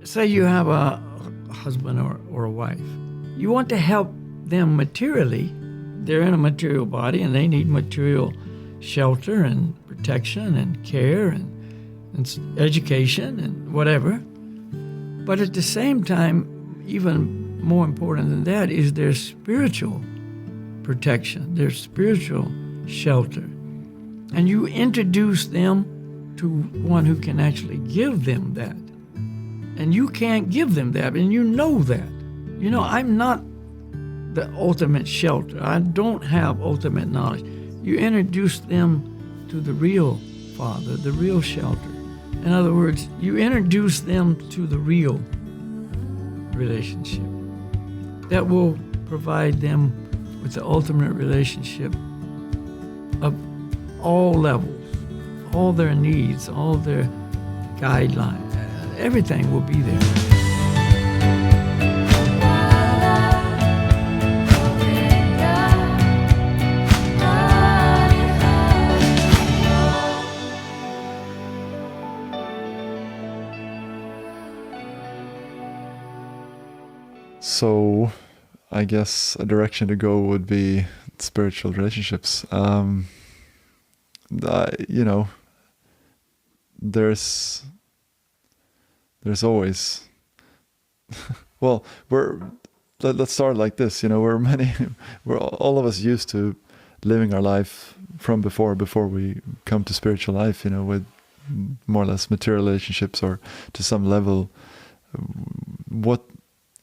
say you have a husband or a wife. You want to help them materially. They're in a material body and they need material shelter and protection and care and education and whatever. But at the same time, even more important than that is their spiritual protection, their spiritual shelter. And you introduce them to one who can actually give them that. And you can't give them that, and you know that. You know, I'm not the ultimate shelter. I don't have ultimate knowledge. You introduce them to the real Father, the real shelter. In other words, you introduce them to the real relationship that will provide them with the ultimate relationship of all levels, all their needs, all their guidelines. Everything will be there. So, I guess a direction to go would be spiritual relationships. You know, there's always, well, let's start like this. You know, we're all of us used to living our life from before we come to spiritual life. You know, with more or less material relationships or to some level.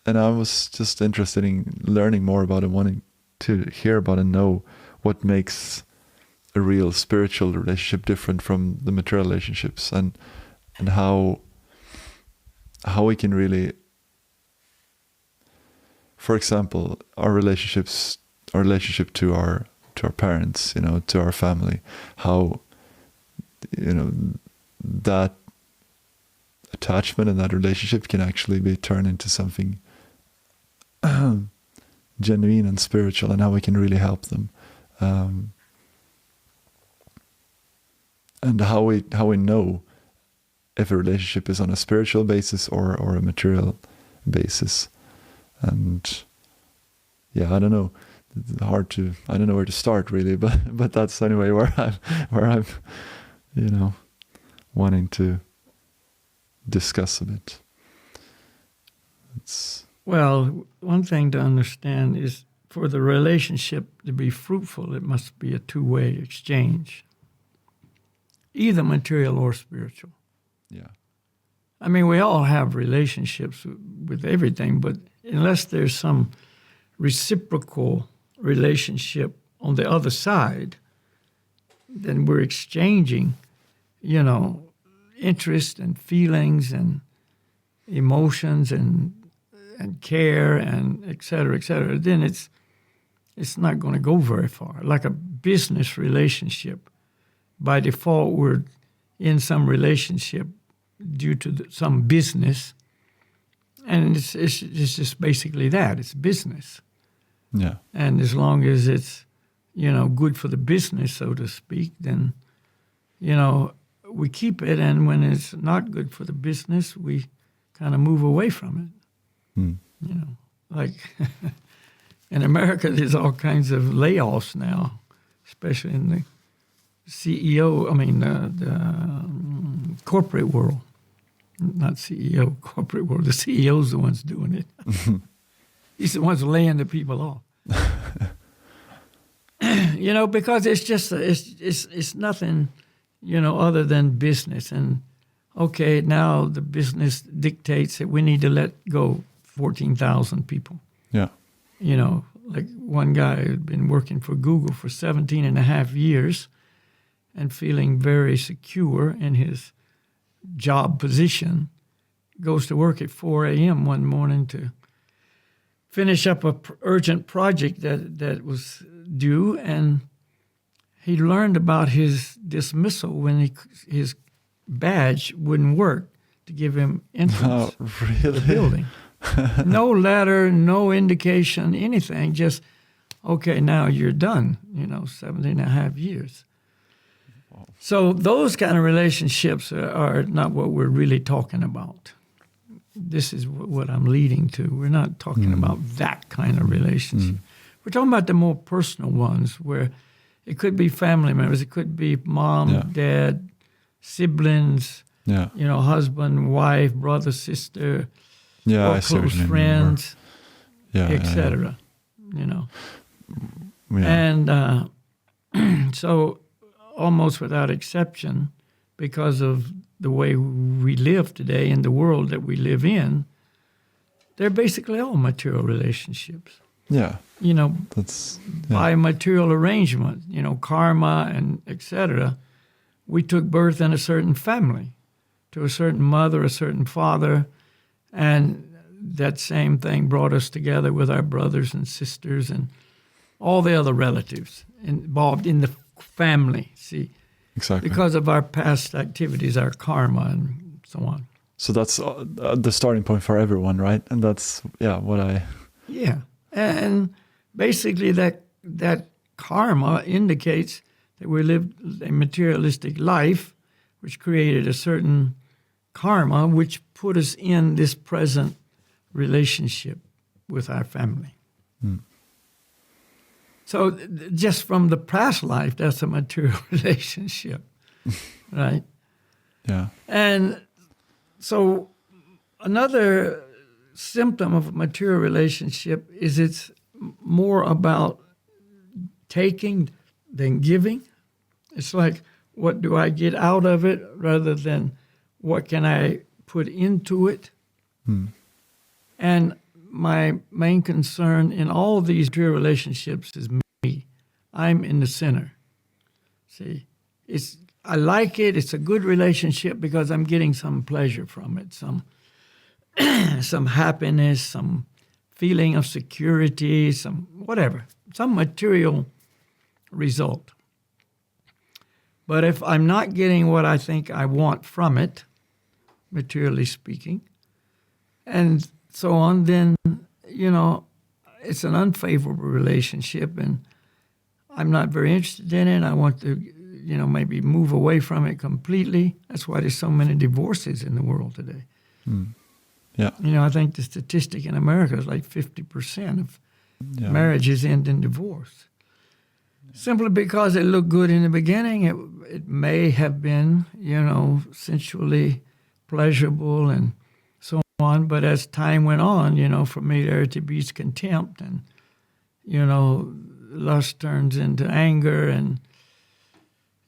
And I was just interested in learning more about it, wanting to hear about and know what makes a real spiritual relationship different from the material relationships, and how we can really, for example, our relationship to our parents, you know, to our family, how, you know, that attachment and that relationship can actually be turned into something genuine and spiritual, and how we can really help them, and how we know if a relationship is on a spiritual basis or a material basis. And yeah, I don't know. It's hard to. I don't know where to start really, but that's anyway where I'm, you know, wanting to discuss a bit. Well, one thing to understand is for the relationship to be fruitful, it must be a two-way exchange, either material or spiritual. Yeah. I mean, we all have relationships with everything, but unless there's some reciprocal relationship on the other side, then we're exchanging, you know, interest and feelings and emotions and care and et cetera, then it's not going to go very far. Like a business relationship, by default, we're in some relationship due to some business, and it's just basically that. It's business. Yeah. And as long as it's, you know, good for the business, so to speak, then, you know, we keep it, and when it's not good for the business, we kind of move away from it. You know, like in America, there's all kinds of layoffs now, especially in the CEO, the corporate world. Not CEO, corporate world. The CEO's the ones doing it. He's the ones laying the people off. You know, because it's just, it's nothing, you know, other than business. And okay, now the business dictates that we need to let go 14,000 people. Yeah. You know, like one guy had been working for Google for 17 and a half years and feeling very secure in his job position, goes to work at 4 a.m. one morning to finish up a urgent project that was due, and he learned about his dismissal when his badge wouldn't work to give him entrance to the building. No letter, no indication, anything, just, okay, now you're done, you know, 17 and a half years. So those kind of relationships are not what we're really talking about. this is what I'm leading to. We're not talking about that kind of relationship. We're talking about the more personal ones where it could be family members, it could be mom, dad, siblings, husband, wife, brother, sister, or close friends, etc. And so almost without exception, because of the way we live today in the world that we live in, they're basically all material relationships. Yeah. That's by material arrangement, karma and etc. We took birth in a certain family, to a certain mother, a certain father, and that same thing brought us together with our brothers and sisters and all the other relatives involved in the family, see. Exactly. Because of our past activities, our karma and so on. So that's the starting point for everyone, right? And that's, what I... Yeah. And basically that karma indicates that we lived a materialistic life, which created a certain karma, which put us in this present relationship with our family. So just from the past life, that's a material relationship, right? Yeah. And so another symptom of a material relationship is it's more about taking than giving. It's like, what do I get out of it rather than what can I put into it? And my main concern in all these material relationships is me. I'm in the center. See, I like it. It's a good relationship because I'm getting some pleasure from it, some happiness, some feeling of security, some whatever, some material result. But if I'm not getting what I think I want from it, materially speaking, and so on, then, it's an unfavorable relationship and I'm not very interested in it. I want to, maybe move away from it completely. That's why there's so many divorces in the world today. Yeah. I think the statistic in America is like 50% of marriages end in divorce. Simply because it looked good in the beginning. It may have been, sensually pleasurable and so on. But as time went on, familiarity breeds contempt and, lust turns into anger and,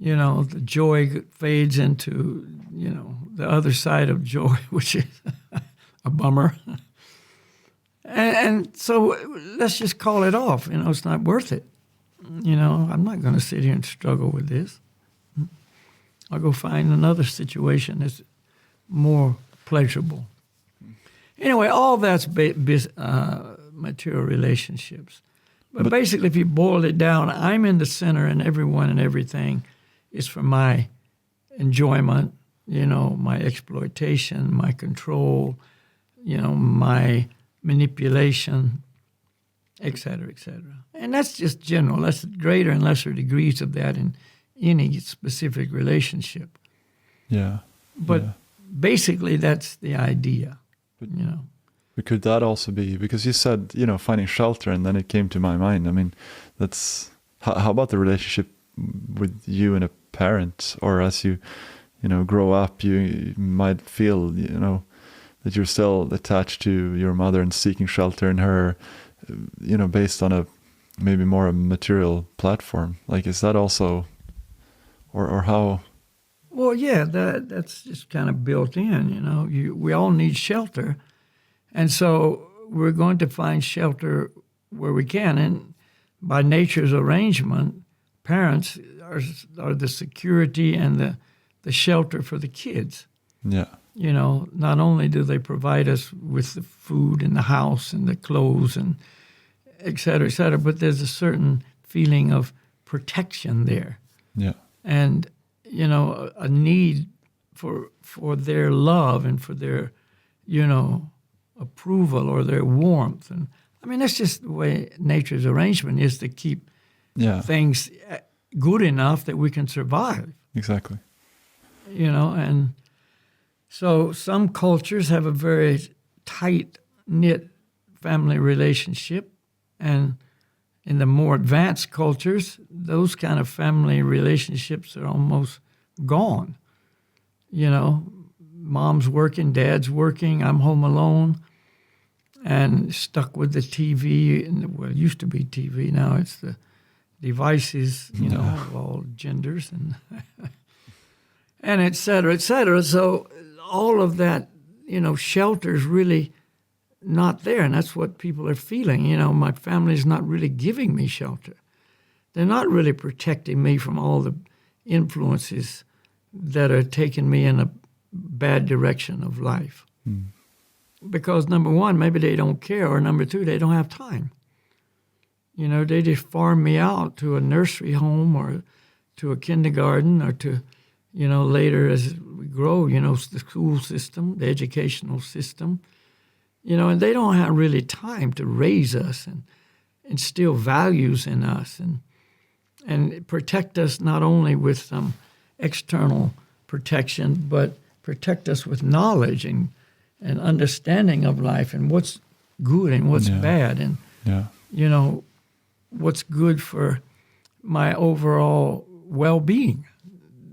the joy fades into, the other side of joy, which is a bummer. And so let's just call it off. It's not worth it. I'm not going to sit here and struggle with this. I'll go find another situation that's more pleasurable. Anyway, all that's material relationships. But basically, if you boil it down, I'm in the center and everyone and everything is for my enjoyment, my exploitation, my control, my manipulation, et cetera, et cetera. And that's just general. That's greater and lesser degrees of that in any specific relationship. Yeah. But basically, that's the idea, But could that also be, because you said, finding shelter, and then it came to my mind. I mean, that's, how about the relationship with you and a parent? Or as you, grow up, you might feel, that you're still attached to your mother and seeking shelter in her, based on maybe more a material platform. Like, is that also, or how? Well, yeah, that's just kind of built in, we all need shelter. And so we're going to find shelter where we can. And by nature's arrangement, parents are the security and the shelter for the kids. Yeah. Not only do they provide us with the food and the house and the clothes and et cetera, but there's a certain feeling of protection there. Yeah. And, a need for their love and for their, approval or their warmth. And I mean, that's just the way nature's arrangement is, to keep things good enough that we can survive. Exactly. And so some cultures have a very tight-knit family relationship. And in the more advanced cultures, those kind of family relationships are almost gone. You know, mom's working, dad's working, I'm home alone and stuck with the TV. Well, it used to be TV, now it's the devices, you know, of all genders and and et cetera, et cetera. So all of that, you know, shelter's really not there, and that's what people are feeling. You know, my family's not really giving me shelter. They're not really protecting me from all the influences that are taking me in a bad direction of life. Because number one, maybe they don't care, or number two, they don't have time. You know, they just farm me out to a nursery home or to a kindergarten or to, you know, later as we grow, you know, the school system, the educational system, you know, and they don't have really time to raise us and instill values in us and protect us not only with some external protection, but protect us with knowledge and understanding of life and what's good and what's bad and, you know, what's good for my overall well-being.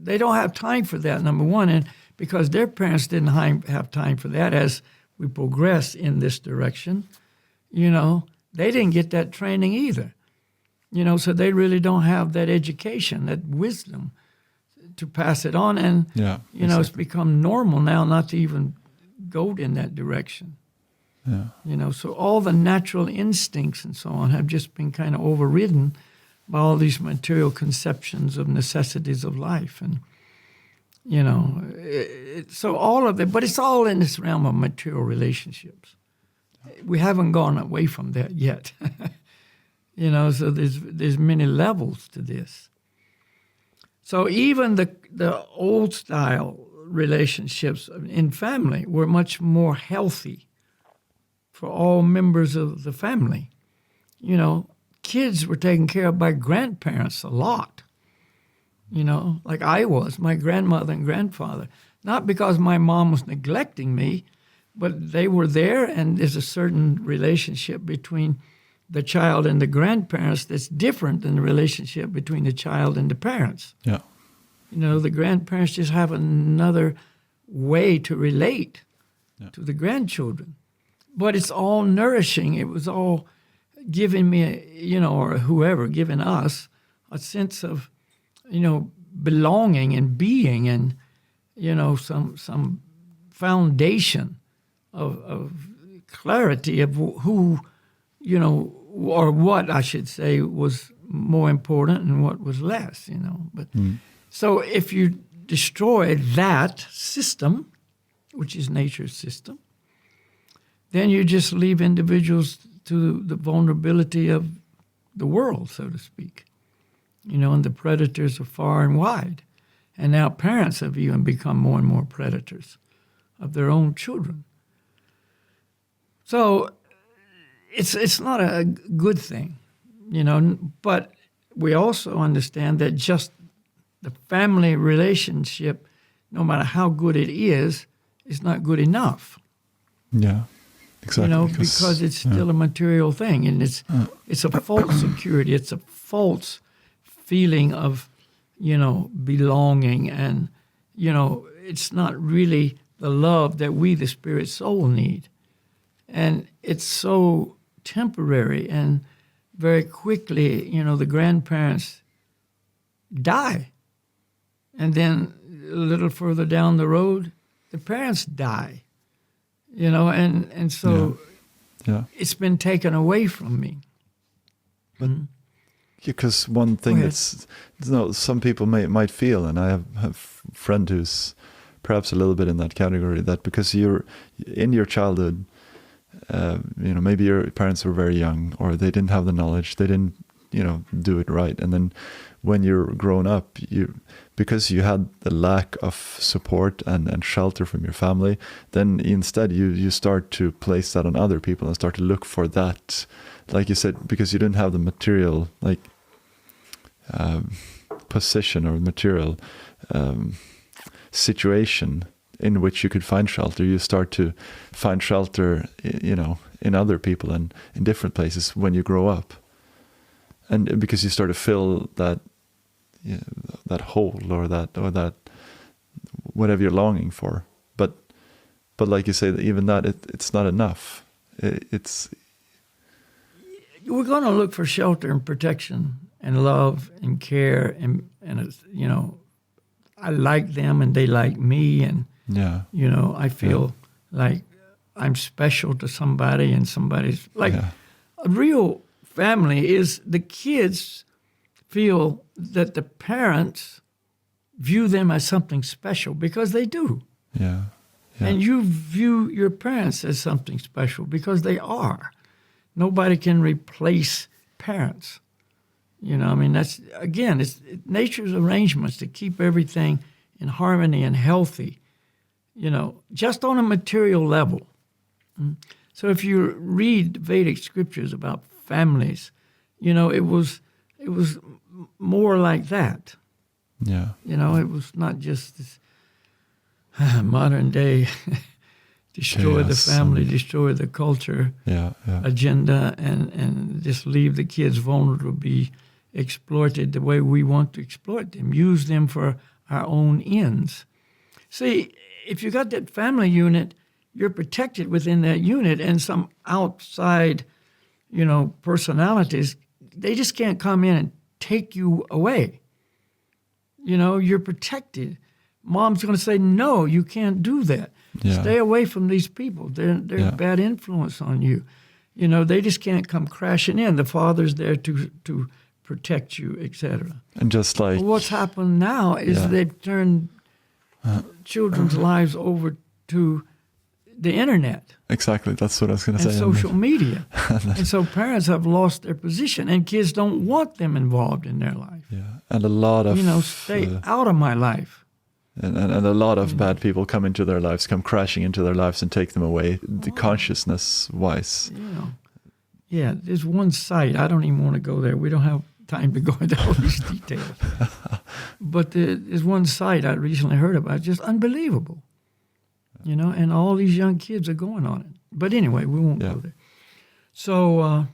They don't have time for that, number one, and because their parents didn't have time for that as we progress in this direction, you know, they didn't get that training either. You know, so they really don't have that education, that wisdom to pass it on. And, you know, it's become normal now not to even go in that direction. You know, so all the natural instincts and so on have just been kind of overridden by all these material conceptions of necessities of life. And, you know, so all of it, but it's all in this realm of material relationships. We haven't gone away from that yet. You know, so there's many levels to this. So even the old style relationships in family were much more healthy for all members of the family. You know, kids were taken care of by grandparents a lot. You know, like I was, my grandmother and grandfather. Not because my mom was neglecting me, but they were there, and there's a certain relationship between the child and the grandparents that's different than the relationship between the child and the parents. You know, the grandparents just have another way to relate to the grandchildren. But it's all nourishing. It was all giving me, you know, or whoever, giving us a sense of, you know, belonging and being and, you know, some foundation of clarity of who, you know, or what I should say was more important and what was less, you know. But so if you destroy that system, which is nature's system, then you just leave individuals to the vulnerability of the world, so to speak. You know, and the predators are far and wide. And now parents have even become more and more predators of their own children. So it's not a good thing, you know, but we also understand that just the family relationship, no matter how good it is not good enough. Exactly. You know, because it's still a material thing, and it's a false security. It's a false feeling of, you know, belonging, and, you know, it's not really the love that we, the spirit soul, need. And it's so temporary, and very quickly, you know, the grandparents die. And then a little further down the road, the parents die. You know, and so it's been taken away from me. But because one thing that's, you know, some people might feel, and I have a friend who's perhaps a little bit in that category, that because you're in your childhood, you know, maybe your parents were very young, or they didn't have the knowledge, they didn't, you know, do it right, and then when you're grown up, because you had the lack of support and shelter from your family, then instead you start to place that on other people and start to look for that, like you said, because you didn't have the material, like position or material situation in which you could find shelter. You start to find shelter, in other people and in different places when you grow up, and because you start to fill that that hole or that whatever you're longing for. But like you say, that even that it's not enough. It's We're going to look for shelter and protection and love and care and I like them and they like me, and I feel like I'm special to somebody, and somebody's like a real family is the kids feel that the parents view them as something special because they do. Yeah. And you view your parents as something special because they are. Nobody can replace parents. That's, again, it's nature's arrangements to keep everything in harmony and healthy, just on a material level. So if you read Vedic scriptures about families, it was more like that. Yeah. It was not just this modern day destroy the family, destroy the culture agenda, and just leave the kids vulnerable to be exploited the way we want to exploit them, use them for our own ends. See, if you got that family unit, you're protected within that unit, and some outside, personalities, they just can't come in and take you away. You're protected. Mom's going to say, no, you can't do that. Yeah. Stay away from these people. They're a bad influence on you. They just can't come crashing in. The father's there to protect you, etc. And just like... But what's happened now is they've turned children's lives over to the internet. Exactly, that's what I was going to say. And social media. And so parents have lost their position, and kids don't want them involved in their life. Yeah, and a lot of... stay out of my life. And a lot of bad people come crashing into their lives and take them away, the consciousness-wise. Yeah, there's one site, I don't even want to go there. We don't have time to go into all these details. But there's one site I recently heard about, just unbelievable. And all these young kids are going on it. But anyway, we won't go there. So,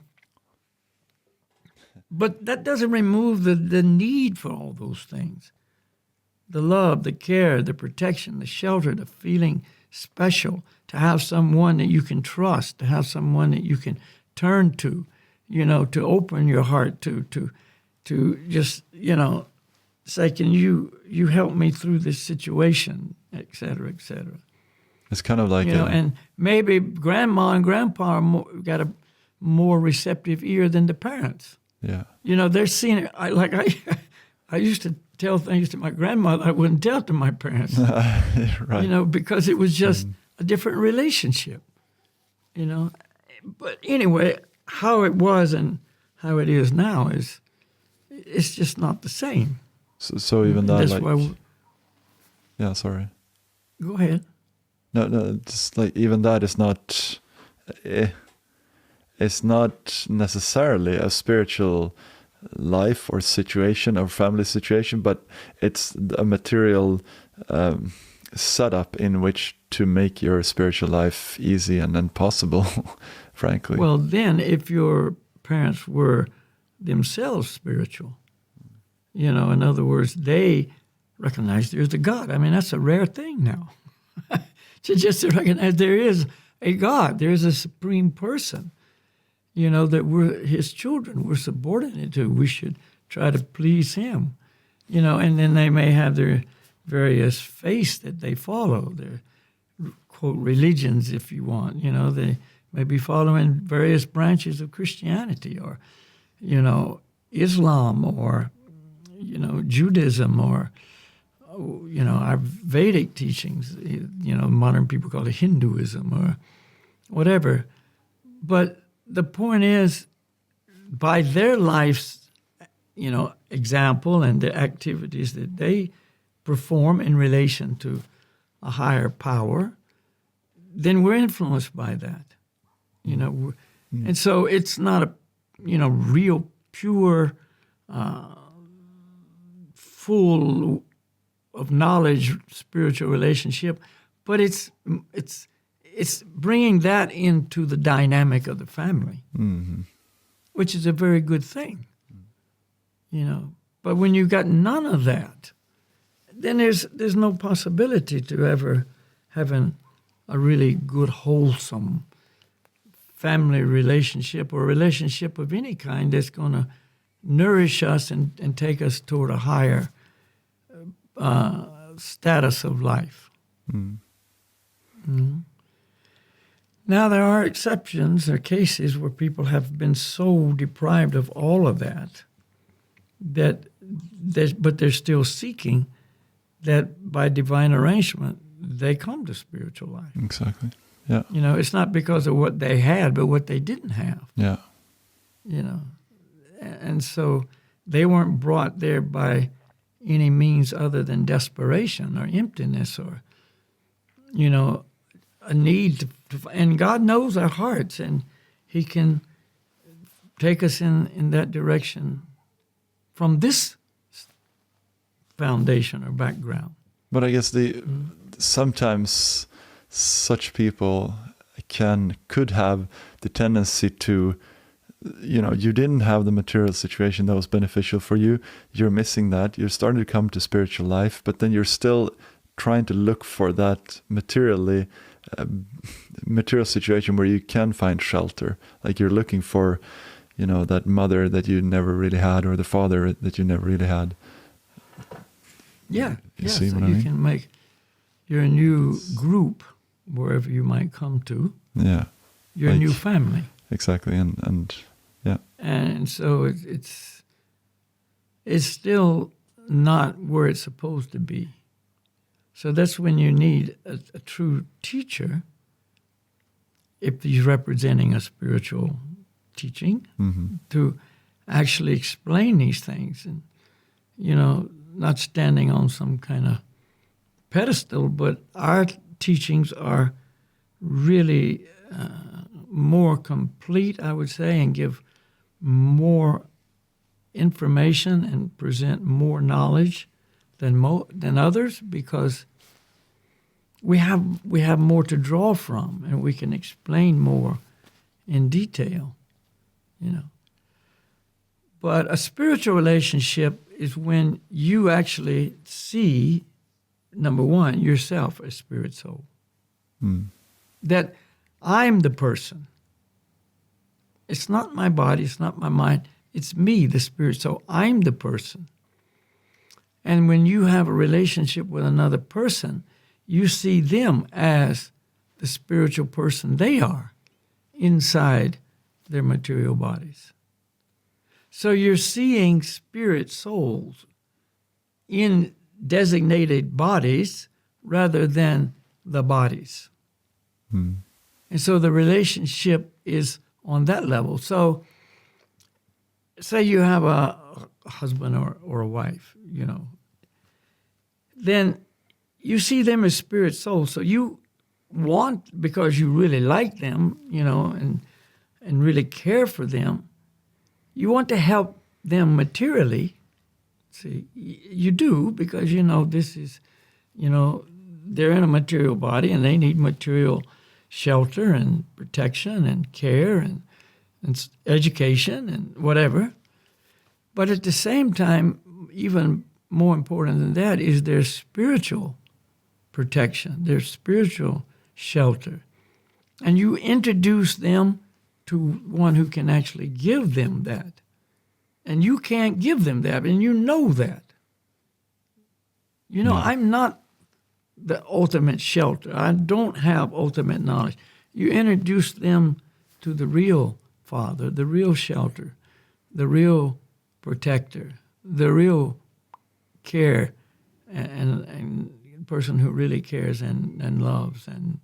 but that doesn't remove the need for all those things. The love, the care, the protection, the shelter, the feeling special, to have someone that you can trust, to have someone that you can turn to, to open your heart to just, say, can you help me through this situation, et cetera, et cetera. It's kind of like... and maybe grandma and grandpa got a more receptive ear than the parents. Yeah. They're seeing it. I used to tell things to my grandmother I wouldn't tell to my parents. Right. Because it was just a different relationship. But anyway, how it was and how it is now it's just not the same. So even that, that's why yeah, sorry. Go ahead. No, just like even that is not... It's not necessarily a spiritual life or situation or family situation, but it's a material setup in which to make your spiritual life easy and possible, frankly. Well, then if your parents were themselves spiritual, in other words, they recognize there's a God. I mean, that's a rare thing now. to recognize there is a God, there is a supreme person, that we're his children, we're subordinate to. We should try to please him, and then they may have their various faiths that they follow, their, quote, religions, if you want. They may be following various branches of Christianity or, Islam or, Judaism or, our Vedic teachings, modern people call it Hinduism or whatever. But the point is, by their life's, example and the activities that they perform in relation to a higher power, then we're influenced by that, And so it's not a, real pure, full of knowledge, spiritual relationship, But it's bringing that into the dynamic of the family, which is a very good thing, you know. But when you've got none of that, then there's no possibility to ever having a really good, wholesome family relationship or relationship of any kind that's going to nourish us and take us toward a higher status of life. Now, there are exceptions or cases where people have been so deprived of all of that, but they're still seeking that by divine arrangement, they come to spiritual life. Exactly. Yeah. You know, it's not because of what they had, but what they didn't have. Yeah. You know, and so they weren't brought there by any means other than desperation or emptiness or, you know, a need to, and God knows our hearts, and He can take us in that direction from this foundation or background. But I guess sometimes such people could have the tendency to, you know, you didn't have the material situation that was beneficial for you. You're missing that. You're starting to come to spiritual life, but then you're still trying to look for that material situation where you can find shelter. Like you're looking for, you know, that mother that you never really had, or the father that you never really had. Yeah, you so see what I you mean? can make your new group wherever you might come to. Yeah, your like, new family. Exactly, and yeah. And so it's still not where it's supposed to be. So that's when you need a true teacher, if he's representing a spiritual teaching, to actually explain these things. And, you know, not standing on some kind of pedestal, but our teachings are really more complete, I would say, and give more information and present more knowledge than others, because we have more to draw from, and we can explain more in detail, you know. But a spiritual relationship is when you actually see, number one, yourself as spirit soul. That I'm the person. It's not my body, it's not my mind, it's me, the spirit soul. I'm the person. And when you have a relationship with another person, you see them as the spiritual person they are inside their material bodies. So you're seeing spirit souls in designated bodies rather than the bodies. And so the relationship is on that level. So say you have a husband or a wife, you know, then you see them as spirit souls. So you want, because you really like them, you know, and really care for them, you want to help them materially. See, you do, because, you know, this is, you know, they're in a material body and they need material shelter and protection and care and education and whatever. But at the same time, even more important than that is their spiritual protection, their spiritual shelter. And you introduce them to one who can actually give them that. And you can't give them that, and you know that. You know, I'm not the ultimate shelter. I don't have ultimate knowledge. You introduce them to the real Father, the real shelter, the real protector, the real care, and person who really cares and loves. And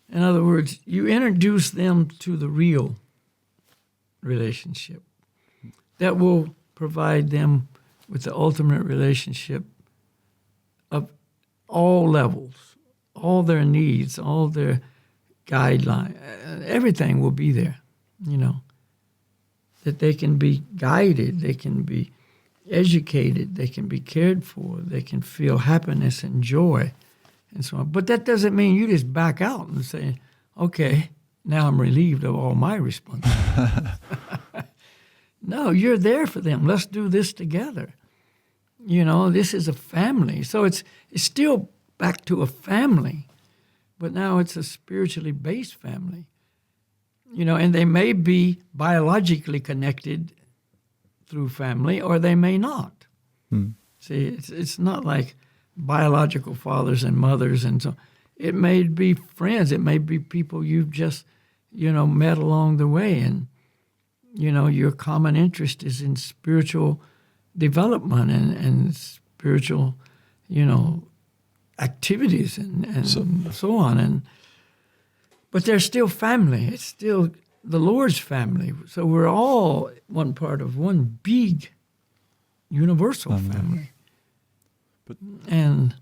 in other words, you introduce them to the real relationship that will provide them with the ultimate relationship of all levels, all their needs, all their guidelines, everything will be there, you know, that they can be guided, they can be educated, they can be cared for, they can feel happiness and joy and so on. But that doesn't mean you just back out and say, okay, now I'm relieved of all my responsibility. No, you're there for them. Let's do this together. This is a family. So it's still back to a family, but now it's a spiritually based family. And they may be biologically connected through family, or they may not. See, it's not like biological fathers and mothers, and so it may be friends. It may be people you've just, met along the way, and your common interest is in spiritual development and spiritual, activities and so on. But they're still family. It's still the Lord's family. So we're all one part of one big universal family. And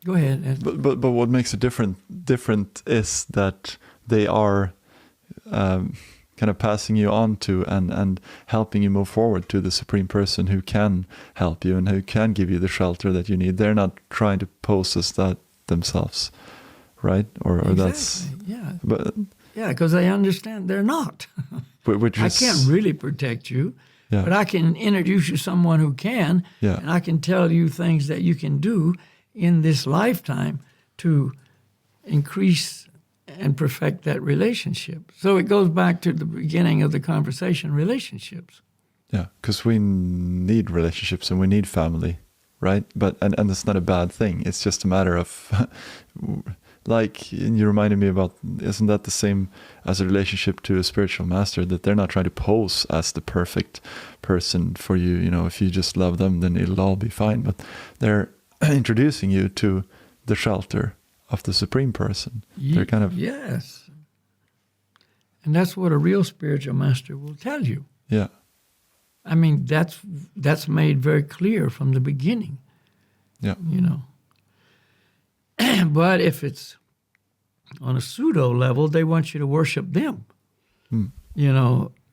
go ahead. But what makes it different is that they are kind of passing you on to and helping you move forward to the Supreme Person who can help you and who can give you the shelter that you need. They're not trying to pose as that themselves, right? Or Exactly. That's But because I understand they're not. I can't really protect you, but I can introduce you to someone who can, and I can tell you things that you can do in this lifetime to increase and perfect that relationship. So it goes back to the beginning of the conversation, relationships. Yeah, because we need relationships and we need family, right? But and it's not a bad thing. It's just a matter of, like you reminded me about, isn't that the same as a relationship to a spiritual master, that they're not trying to pose as the perfect person for you. If you just love them, then it'll all be fine. But they're introducing you to the shelter of the Supreme Person. They're kind of... Yes. And that's what a real spiritual master will tell you. Yeah. I mean, that's made very clear from the beginning. Yeah. But if it's on a pseudo level, they want you to worship them.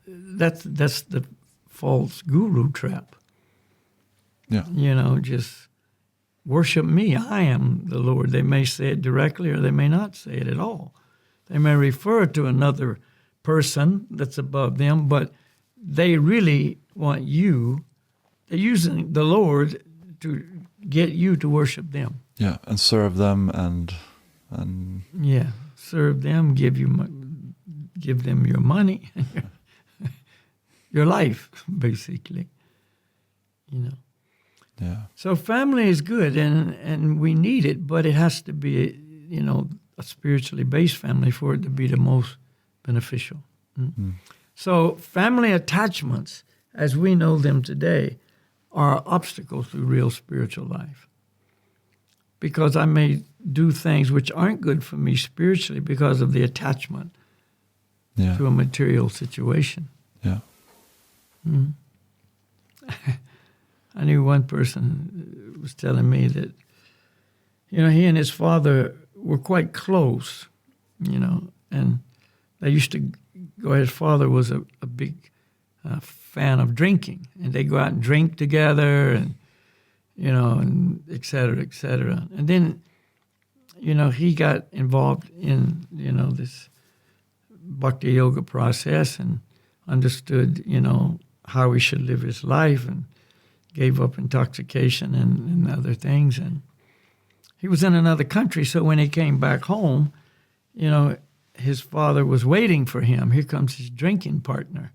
That's the false guru trap. Yeah. Just worship me. I am the Lord. They may say it directly or they may not say it at all. They may refer to another person that's above them, but they really want you. They're using the Lord to get you to worship them. Yeah, and serve them and serve them, give them your money, your life, basically. Yeah. So family is good, and we need it, but it has to be, a spiritually based family for it to be the most beneficial. So family attachments, as we know them today, are obstacles to real spiritual life. Because I may do things which aren't good for me spiritually because of the attachment to a material situation. Yeah. I knew one person was telling me that, he and his father were quite close, and they used to go, his father was a big fan of drinking, and they go out and drink together, and, and et cetera, et cetera. And then, he got involved in, this bhakti yoga process and understood, how he should live his life, and gave up intoxication and other things. And he was in another country, so when he came back home, his father was waiting for him. Here comes his drinking partner,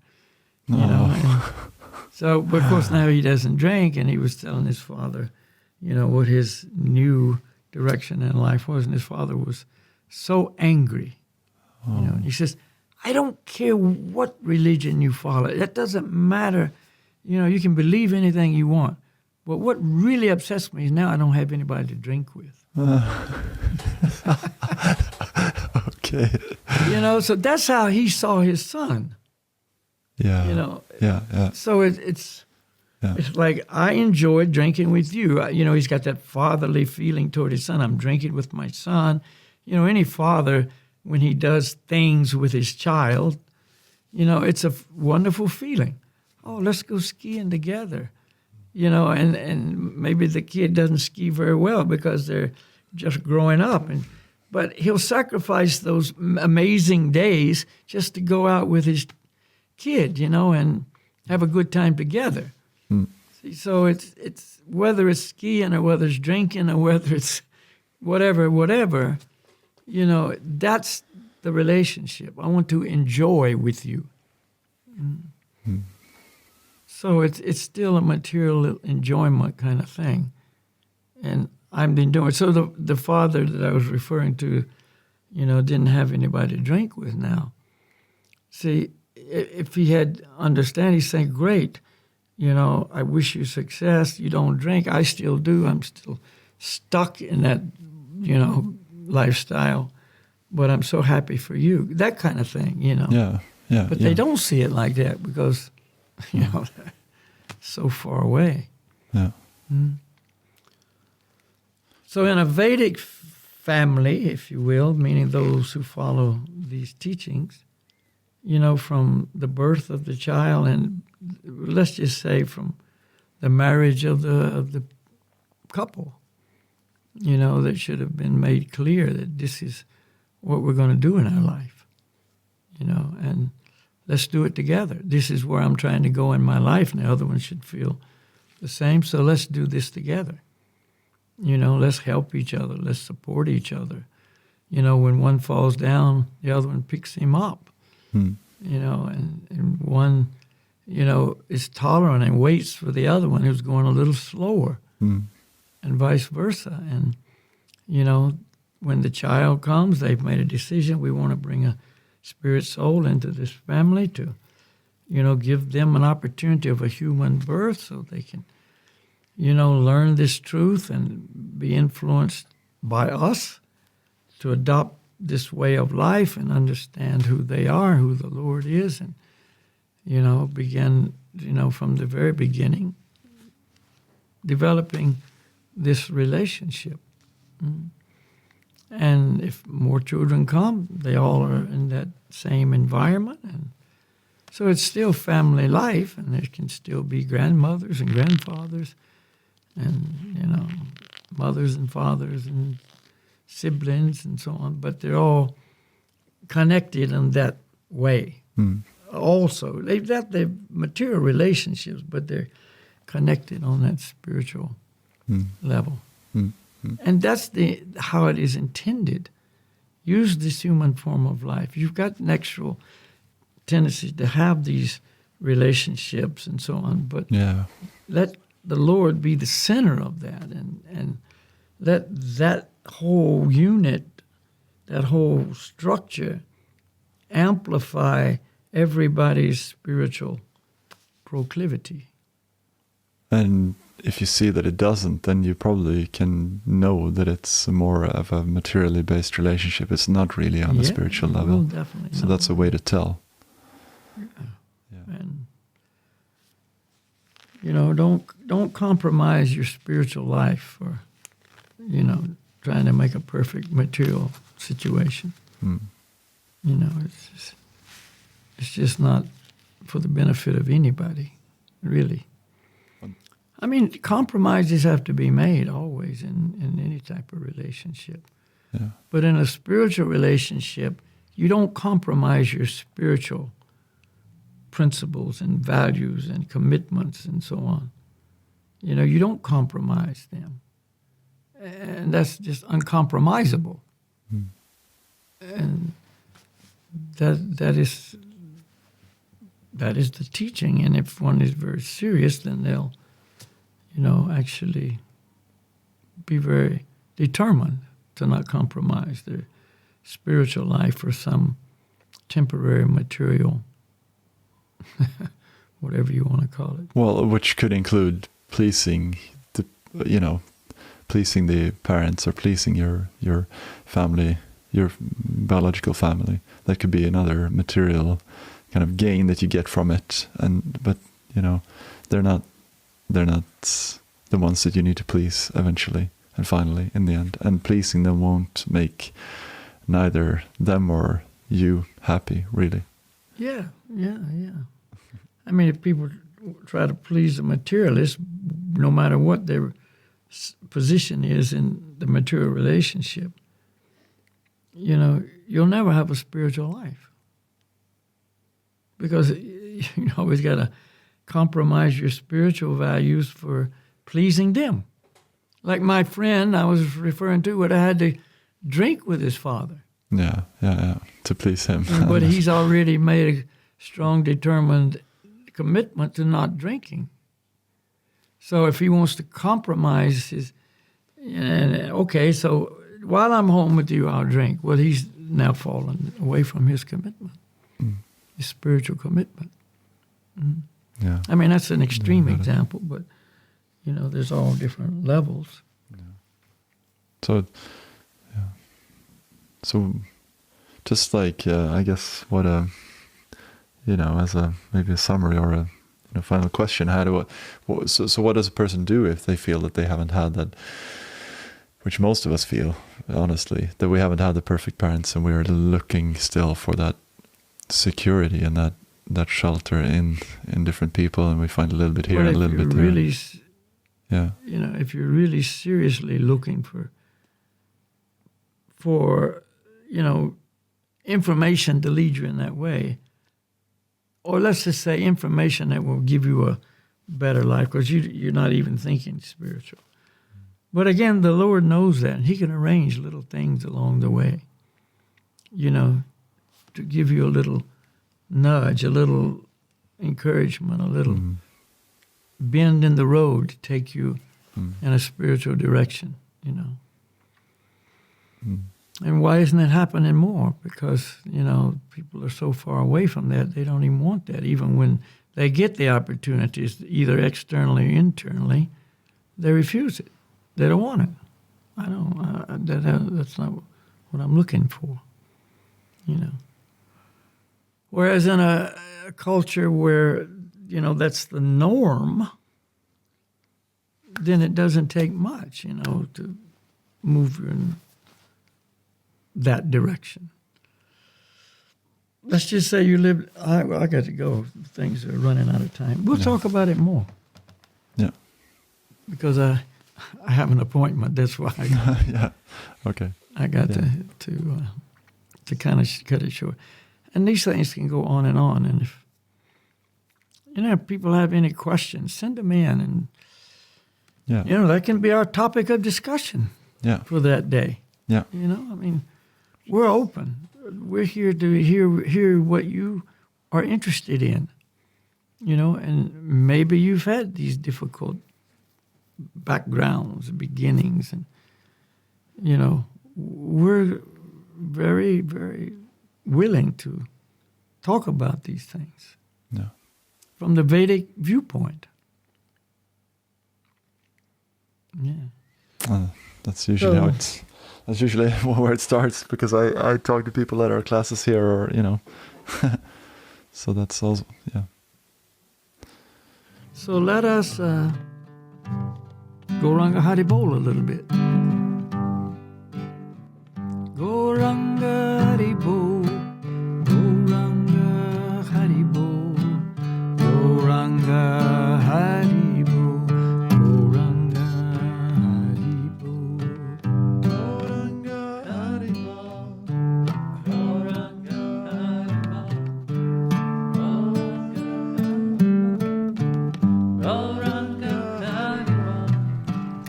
And so, but of course, now he doesn't drink, and he was telling his father, what his new direction in life was, and his father was so angry. He says, I don't care what religion you follow. That doesn't matter. You can believe anything you want. But what really upsets me is now I don't have anybody to drink with. Okay. So that's how he saw his son. Yeah. So it's like, I enjoy drinking with you. He's got that fatherly feeling toward his son. I'm drinking with my son. Any father, when he does things with his child, it's a wonderful feeling. Oh, let's go skiing together. And maybe the kid doesn't ski very well because they're just growing up, but he'll sacrifice those amazing days just to go out with his kid, and have a good time together. See, so it's whether it's skiing or whether it's drinking or whether it's whatever, that's the relationship. I want to enjoy with you. So it's still a material enjoyment kind of thing. And I've been doing it. So the father that I was referring to, didn't have anybody to drink with now. See, if he had understand, he's saying, great, I wish you success. You don't drink. I still do. I'm still stuck in that, lifestyle. But I'm so happy for you. That kind of thing, Yeah. But they don't see it like that because, they're so far away. Yeah. So in a Vedic family, if you will, meaning those who follow these teachings, from the birth of the child and let's just say from the marriage of the couple, that should have been made clear that this is what we're going to do in our life, and let's do it together. This is where I'm trying to go in my life, and the other one should feel the same. So let's do this together. Let's help each other. Let's support each other. When one falls down, the other one picks him up. And one, is tolerant and waits for the other one who's going a little slower, and vice versa. And, when the child comes, they've made a decision. We want to bring a spirit soul into this family to, give them an opportunity of a human birth so they can, learn this truth and be influenced by us to adopt this way of life and understand who they are, who the Lord is, and, begin, from the very beginning, developing this relationship. And if more children come, they all are in that same environment. And so it's still family life, and there can still be grandmothers and grandfathers and, mothers and fathers and siblings and so on. But they're all connected in that way. Also, they've got their material relationships, but they're connected on that spiritual level. And that's how it is intended. Use this human form of life. You've got natural tendencies to have these relationships and so on, but let the Lord be the center of that, and let that whole unit, that whole structure, amplify everybody's spiritual proclivity. And if you see that it doesn't, then you probably can know that it's more of a materially based relationship. It's not really on a spiritual level. Well, definitely so that's a way to tell. And don't compromise your spiritual life for trying to make a perfect material situation. It's just not for the benefit of anybody, really. I mean, compromises have to be made always in any type of relationship. But in a spiritual relationship, you don't compromise your spiritual principles and values and commitments and so on. You don't compromise them. And that's just uncompromisable. And that is the teaching. And if one is very serious, then they'll actually be very determined to not compromise their spiritual life for some temporary material, whatever you want to call it. Well, which could include pleasing the parents or pleasing your family, your biological family. That could be another material kind of gain that you get from it. But they're not the ones that you need to please eventually and finally in the end. And pleasing them won't make neither them or you happy, really. Yeah. I mean, if people try to please a materialist, no matter what their position is in the material relationship, you'll never have a spiritual life. Because you always got to compromise your spiritual values for pleasing them. Like my friend I was referring to, would have had to drink with his father. Yeah, to please him. But he's already made a strong, determined commitment to not drinking. So if he wants to compromise his, okay, so while I'm home with you, I'll drink. Well, he's now fallen away from his commitment, his spiritual commitment. Mm. Yeah. I mean, that's an extreme example, but, there's all different levels. Yeah. So, So, just like, I guess what as maybe a summary or a final question, so what does a person do if they feel that they haven't had that, which most of us feel, honestly, that we haven't had the perfect parents and we're looking still for that security and that shelter in different people, and we find a little bit here and a little bit there. Really, if you're really seriously looking for information to lead you in that way, or let's just say information that will give you a better life, because you're not even thinking spiritual. But again, the Lord knows that, and He can arrange little things along the way, to give you a little nudge, a little encouragement, a little bend in the road to take you in a spiritual direction, And why isn't it happening more? Because, people are so far away from that, they don't even want that. Even when they get the opportunities, either externally or internally, they refuse it. They don't want it. I don't, that's not what I'm looking for, Whereas in a culture where, that's the norm, then it doesn't take much, to move you in that direction. Let's just say you live. I got to go. Things are running out of time. We'll talk about it more. Yeah. Because I have an appointment. That's why. Yeah. Okay. I got to kind of cut it short. And these things can go on. And if people have any questions, send them in, and that can be our topic of discussion. Yeah. For that day. Yeah. We're open. We're here to hear what you are interested in, and maybe you've had these difficult backgrounds, beginnings, and, we're very, very willing to talk about these things from the Vedic viewpoint. Yeah. That's usually That's usually where it starts, because I talk to people at our classes here, or so that's also So let us go Ranga Hari Bol a little bit. Go Ranga Hari Bol, go Ranga Hari Bol, go Ranga Hari Bol, go Ranga Hari Bol.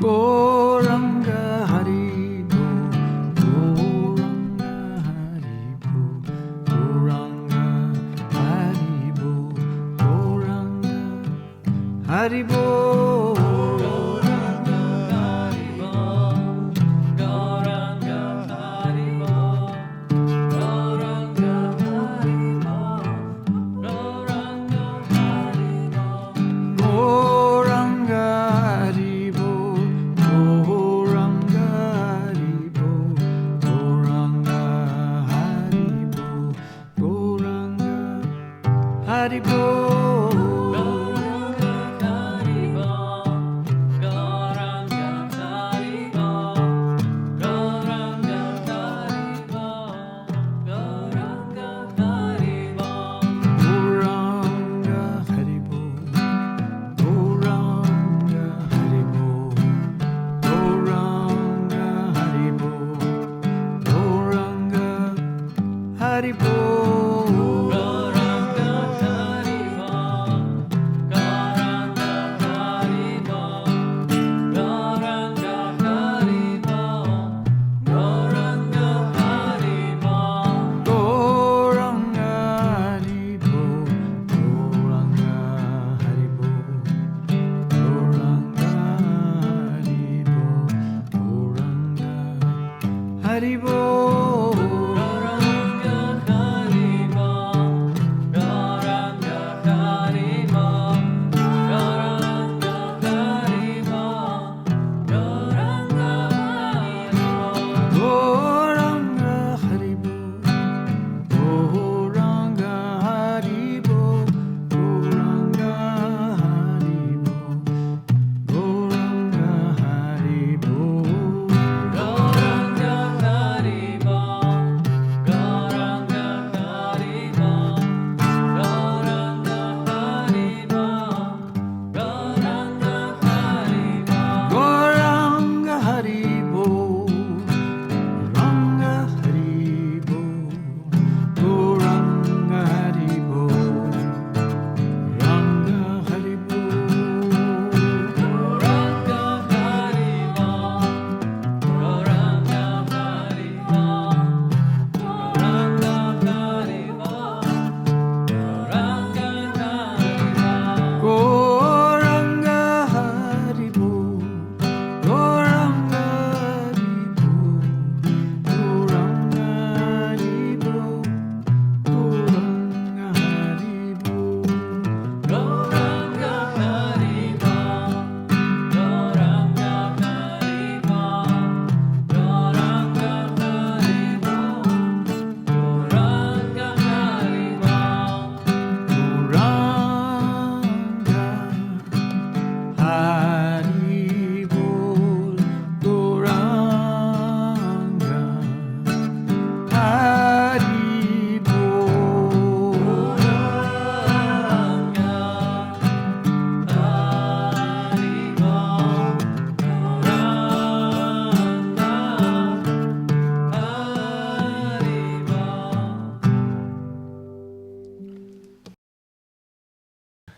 Goranga Hari Bo, Goranga Hari Bo, Goranga Hari Bo, Goranga Hari Bo.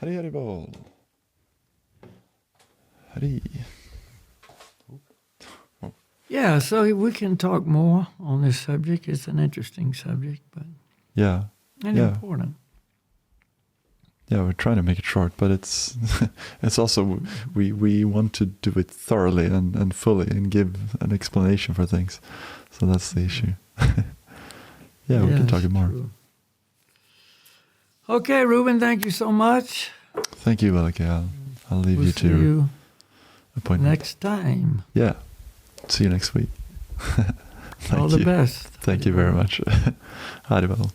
Hari Hari Bol. Hari. Yeah, so we can talk more on this subject. It's an interesting subject, but Yeah. and Yeah. important. Yeah, we're trying to make it short, but it's it's also we want to do it thoroughly and fully and give an explanation for things. So that's the issue. Yeah, we can talk it more. True. Okay, Ruben, thank you so much. Thank you, Welke. I'll leave We'll you see to you appointment. next time. Yeah. See you next week. All the best. Thank you very much. Haribol.